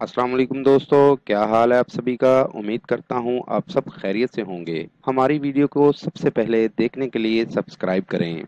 अस्सलाम वालेकुम दोस्तों, क्या हाल है आप सभी का। उम्मीद करता हूँ आप सब खैरियत से होंगे। हमारी वीडियो को सबसे पहले देखने के लिए सब्सक्राइब करें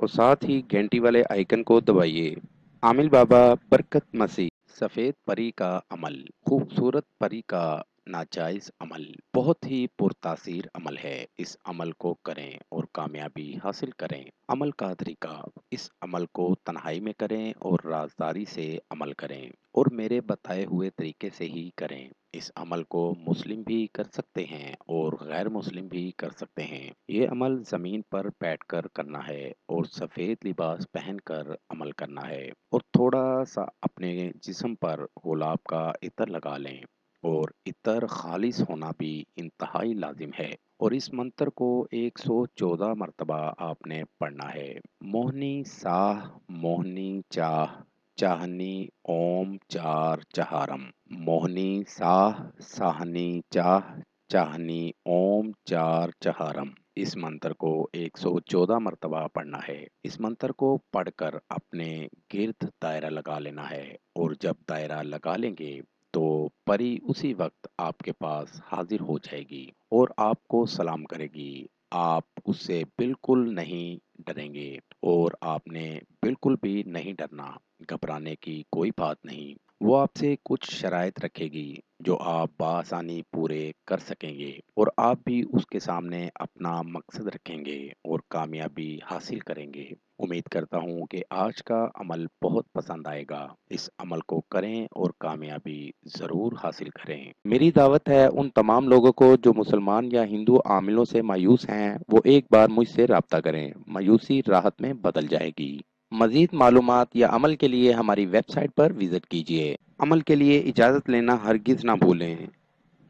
और साथ ही घंटी वाले आइकन को दबाइए। आमिल बाबा बरकत मसीह। सफ़ेद परी का अमल, खूबसूरत परी का नाजायज अमल बहुत ही पुरतासीर अमल है। इस अमल को करें और कामयाबी हासिल करें। अमल का तरीका, इस अमल को तन्हाई में करें और राजदारी से अमल करें और मेरे बताए हुए तरीके से ही करें। इस अमल को मुस्लिम भी कर सकते हैं और गैर मुस्लिम भी कर सकते हैं। ये अमल ज़मीन पर बैठकर करना है और सफ़ेद लिबास पहनकर अमल करना है और थोड़ा सा अपने जिस्म पर गुलाब का इत्र लगा लें और इत्र खालिस होना भी इंतहाई लाजिम है। और इस मंत्र को 114 मरतबा आपने पढ़ना है। मोहनी साह मोहनी चाह चाहनी ओम चार चहारम। मोहनी साह साहनी चाह चाहनी ओम चार चहारम। इस मंत्र को 114 मरतबा पढ़ना है। इस मंत्र को पढ़कर अपने गिर्द दायरा लगा लेना है और जब दायरा लगा लेंगे तो परी उसी वक्त आपके पास हाजिर हो जाएगी और आपको सलाम करेगी। आप उससे बिल्कुल नहीं डरेंगे और आपने बिल्कुल भी नहीं डरना। घबराने की कोई बात नहीं। वो आपसे कुछ शराइत रखेगी जो आप बआसानी पूरे कर सकेंगे और आप भी उसके सामने अपना मकसद रखेंगे और कामयाबी हासिल करेंगे। उम्मीद करता हूँ कि आज का अमल बहुत पसंद आएगा। इस अमल को करें और कामयाबी ज़रूर हासिल करें। मेरी दावत है उन तमाम लोगों को जो मुसलमान या हिंदू आमिलों से मायूस हैं, वो एक बार मुझसे रब्ता करें। मायूसी राहत में बदल जाएगी। मज़ीद मालूमात या अमल के लिए हमारी वेबसाइट पर विज़िट कीजिए। अमल के लिए इजाज़त लेना हरगिज़ ना भूलें।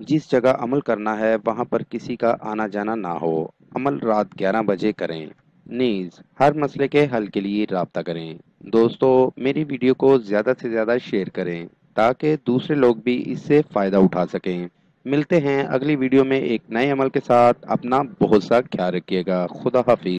जिस जगह अमल करना है वहाँ पर किसी का आना जाना ना हो। अमल रात 11 बजे करें। नीज़ हर मसले के हल के लिए राब्ता करें। दोस्तों, मेरी वीडियो को ज़्यादा से ज़्यादा शेयर करें ताकि दूसरे लोग भी इससे फ़ायदा उठा सकें। मिलते हैं अगली वीडियो में एक नए अमल के साथ। अपना बहुत सा ख्याल रखिएगा। खुदा हाफिज़।